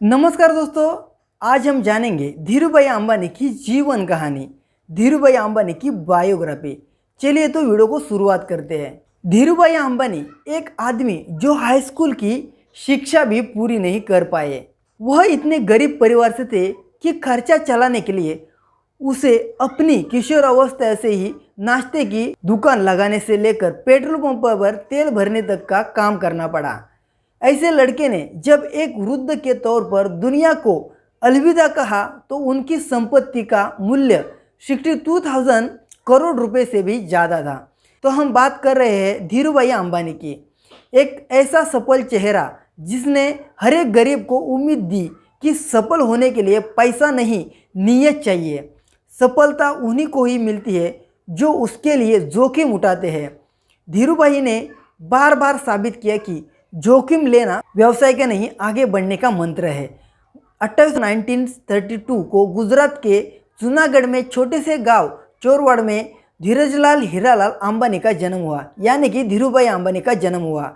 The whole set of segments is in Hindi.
नमस्कार दोस्तों, आज हम जानेंगे धीरूभाई अंबानी की जीवन कहानी, धीरूभाई अंबानी की बायोग्राफी। चलिए तो वीडियो को शुरुआत करते हैं। धीरूभाई अंबानी एक आदमी जो हाई स्कूल की शिक्षा भी पूरी नहीं कर पाए। वह इतने गरीब परिवार से थे कि खर्चा चलाने के लिए उसे अपनी किशोरावस्था से ही नाश्ते की दुकान लगाने से लेकर पेट्रोल पंप पर तेल भरने तक का काम करना पड़ा। ऐसे लड़के ने जब एक वृद्ध के तौर पर दुनिया को अलविदा कहा तो उनकी संपत्ति का मूल्य 62,000 करोड़ रुपए से भी ज़्यादा था। तो हम बात कर रहे हैं धीरूभाई अंबानी की, एक ऐसा सफल चेहरा जिसने हर एक गरीब को उम्मीद दी कि सफल होने के लिए पैसा नहीं, नीयत चाहिए। सफलता उन्हीं को ही मिलती है जो उसके लिए जोखिम उठाते हैं। धीरूभाई ने बार बार साबित किया कि जोखिम लेना व्यवसाय का नहीं, आगे बढ़ने का मंत्र है। 1932 को गुजरात के जूनागढ़ में छोटे से गांव चोरवाड़ में धीरजलाल हीरालाल अंबानी का जन्म हुआ, यानी कि धीरूभाई अंबानी का जन्म हुआ।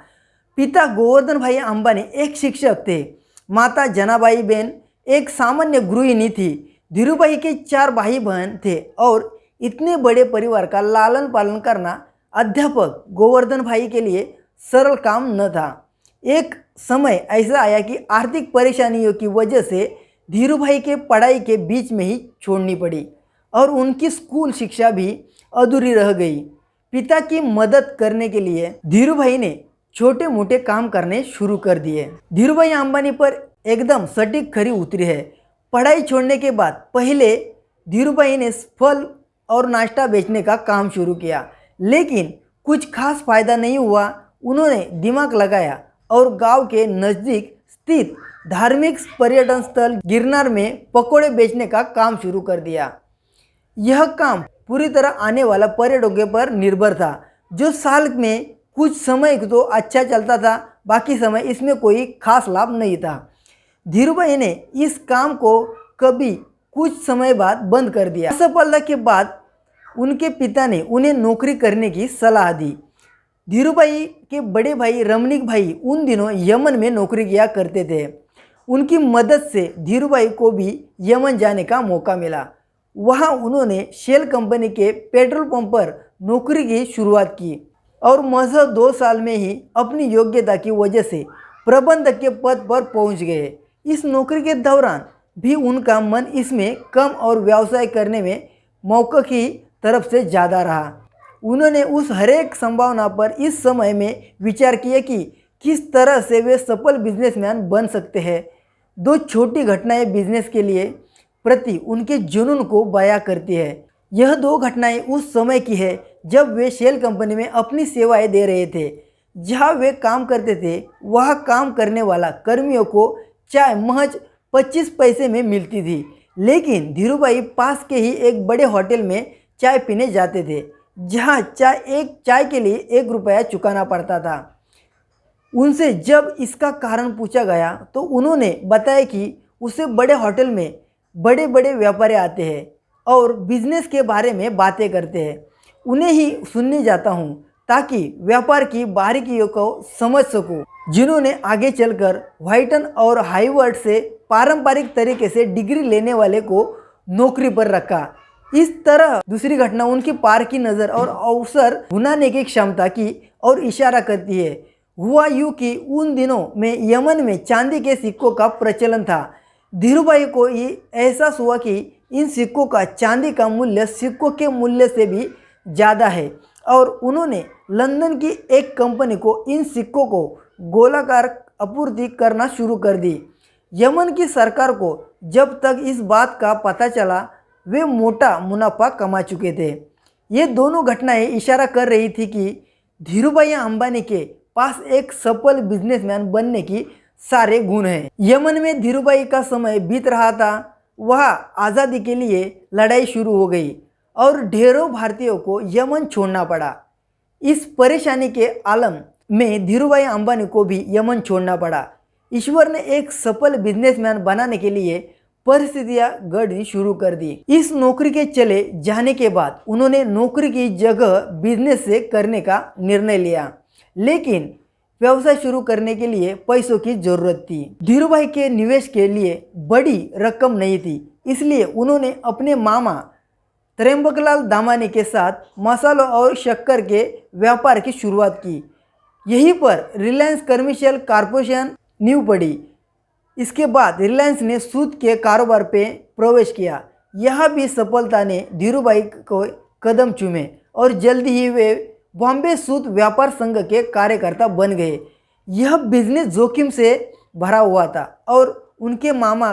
पिता गोवर्धन भाई अंबानी एक शिक्षक थे। माता जनाबाई बेन एक सामान्य गृहिणी थी। धीरूभाई के 4 भाई बहन थे और इतने बड़े परिवार का लालन पालन करना अध्यापक गोवर्धन भाई के लिए सरल काम न था। एक समय ऐसा आया कि आर्थिक परेशानियों की वजह से धीरूभाई के पढ़ाई के बीच में ही छोड़नी पड़ी और उनकी स्कूल शिक्षा भी अधूरी रह गई। पिता की मदद करने के लिए धीरूभाई ने छोटे मोटे काम करने शुरू कर दिए। धीरूभाई अंबानी पर एकदम सटीक खरी उतरी है। पढ़ाई छोड़ने के बाद पहले धीरूभाई ने फल और नाश्ता बेचने का काम शुरू किया, लेकिन कुछ खास फायदा नहीं हुआ। उन्होंने दिमाग लगाया और गांव के नज़दीक स्थित धार्मिक पर्यटन स्थल गिरनार में पकोड़े बेचने का काम शुरू कर दिया। यह काम पूरी तरह आने वाला पर्यटकों पर निर्भर था, जो साल में कुछ समय तो अच्छा चलता था, बाकी समय इसमें कोई खास लाभ नहीं था। धीरूभाई ने इस काम को कभी कुछ समय बाद बंद कर दिया। असफलता के बाद उनके पिता ने उन्हें नौकरी करने की सलाह दी। धीरूभाई के बड़े भाई रमणीक भाई उन दिनों यमन में नौकरी किया करते थे। उनकी मदद से धीरूभाई को भी यमन जाने का मौका मिला। वहां उन्होंने शेल कंपनी के पेट्रोल पंप पर नौकरी की शुरुआत की और महज 2 साल में ही अपनी योग्यता की वजह से प्रबंधक के पद पर पहुंच गए। इस नौकरी के दौरान भी उनका मन इसमें कम और व्यवसाय करने में मौके की तरफ से ज़्यादा रहा। उन्होंने उस हरेक संभावना पर इस समय में विचार किया कि किस तरह से वे सफल बिजनेसमैन बन सकते हैं। 2 छोटी घटनाएं बिजनेस के लिए प्रति उनके जुनून को बयां करती है। यह 2 घटनाएं उस समय की है जब वे शेल कंपनी में अपनी सेवाएं दे रहे थे। जहां वे काम करते थे वहां काम करने वाला कर्मियों को चाय महज 25 पैसे में मिलती थी, लेकिन धीरूभाई पास के ही एक बड़े होटल में चाय पीने जाते थे, जहाँ चाय के लिए 1 रुपया चुकाना पड़ता था। उनसे जब इसका कारण पूछा गया तो उन्होंने बताया कि उसे बड़े होटल में बड़े बड़े व्यापारी आते हैं और बिजनेस के बारे में बातें करते हैं। उन्हें ही सुनने जाता हूँ ताकि व्यापार की बारीकियों को समझ सकूँ। जिन्होंने आगे चलकर व्हाइटन और हार्वर्ड से पारंपरिक तरीके से डिग्री लेने वाले को नौकरी पर रखा। इस तरह दूसरी घटना उनकी पार की नज़र और अवसर भुनाने की क्षमता की और इशारा करती है। हुआ यूँ कि उन दिनों में यमन में चांदी के सिक्कों का प्रचलन था। धीरूभाई को ये एहसास हुआ कि इन सिक्कों का चांदी का मूल्य सिक्कों के मूल्य से भी ज़्यादा है और उन्होंने लंदन की एक कंपनी को इन सिक्कों को गोलाकार आपूर्ति करना शुरू कर दी। यमन की सरकार को जब तक इस बात का पता चला वे मोटा मुनाफा कमा चुके थे। ये दोनों घटनाएं इशारा कर रही थी कि धीरूभाई अंबानी के पास एक सफल बिजनेसमैन बनने की सारे गुण हैं। यमन में धीरूभाई का समय बीत रहा था। वहाँ आज़ादी के लिए लड़ाई शुरू हो गई और ढेरों भारतीयों को यमन छोड़ना पड़ा। इस परेशानी के आलम में धीरूभाई अंबानी को भी यमन छोड़ना पड़ा। ईश्वर ने एक सफल बिजनेसमैन बनाने के लिए परिस्थितियां गढ़नी शुरू कर दी। इस नौकरी के चले जाने के बाद उन्होंने नौकरी की जगह बिजनेस से करने का निर्णय लिया, लेकिन व्यवसाय शुरू करने के लिए पैसों की जरूरत थी। धीरूभाई के निवेश के लिए बड़ी रकम नहीं थी, इसलिए उन्होंने अपने मामा त्र्यंबकलाल दामानी के साथ मसालों और शक्कर के व्यापार की शुरुआत की। यहीं पर रिलायंस कमर्शियल कॉरपोरेशन नींव पड़ी। इसके बाद रिलायंस ने सूत के कारोबार पे प्रवेश किया। यह भी सफलता ने धीरूभाई को कदम चूमे और जल्दी ही वे बॉम्बे सूत व्यापार संघ के कार्यकर्ता बन गए। यह बिजनेस जोखिम से भरा हुआ था और उनके मामा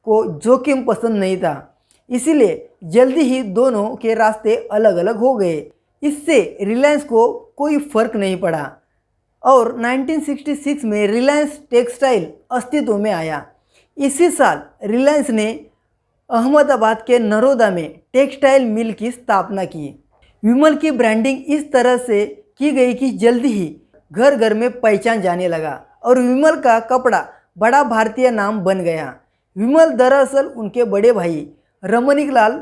को जोखिम पसंद नहीं था, इसीलिए जल्दी ही दोनों के रास्ते अलग अलग हो गए। इससे रिलायंस को कोई फर्क नहीं पड़ा और 1966 में रिलायंस टेक्सटाइल अस्तित्व में आया। इसी साल रिलायंस ने अहमदाबाद के नरोदा में टेक्सटाइल मिल की स्थापना की। विमल की ब्रांडिंग इस तरह से की गई कि जल्दी ही घर घर में पहचान जाने लगा और विमल का कपड़ा बड़ा भारतीय नाम बन गया। विमल दरअसल उनके बड़े भाई रमणीक लाल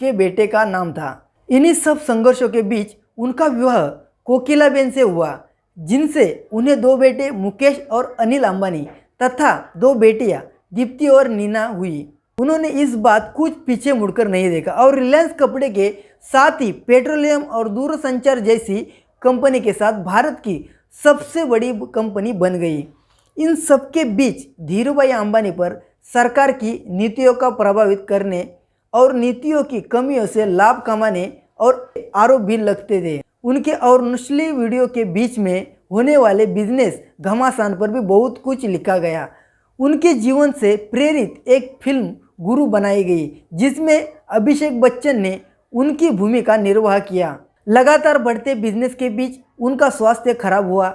के बेटे का नाम था। इन्हीं सब संघर्षों के बीच उनका विवाह कोकिलाबेन से हुआ, जिनसे उन्हें दो बेटे मुकेश और अनिल अंबानी तथा दो बेटियां दीप्ति और नीना हुई। उन्होंने इस बात कुछ पीछे मुड़कर नहीं देखा और रिलायंस कपड़े के साथ ही पेट्रोलियम और दूरसंचार जैसी कंपनी के साथ भारत की सबसे बड़ी कंपनी बन गई। इन सबके बीच धीरूभाई अंबानी पर सरकार की नीतियों का प्रभावित करने और नीतियों की कमियों से लाभ कमाने और आरोप भी लगते थे। उनके और नस्ली वीडियो के बीच में होने वाले बिजनेस घमासान पर भी बहुत कुछ लिखा गया। उनके जीवन से प्रेरित एक फिल्म गुरु बनाई गई, जिसमें अभिषेक बच्चन ने उनकी भूमिका निर्वाह किया। लगातार बढ़ते बिजनेस के बीच उनका स्वास्थ्य खराब हुआ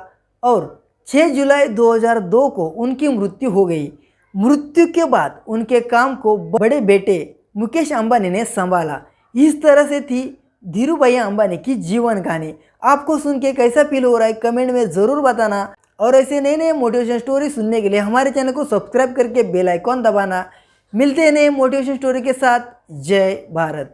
और 6 जुलाई 2002 को उनकी मृत्यु हो गई। मृत्यु के बाद उनके काम को बड़े बेटे मुकेश अंबानी ने संभाला। इस तरह से थी धीरूभाई अंबानी की जीवन कहानी। आपको सुन के कैसा फील हो रहा है कमेंट में ज़रूर बताना और ऐसे नए नए मोटिवेशन स्टोरी सुनने के लिए हमारे चैनल को सब्सक्राइब करके बेल आइकॉन दबाना। मिलते हैं नए मोटिवेशन स्टोरी के साथ। जय भारत।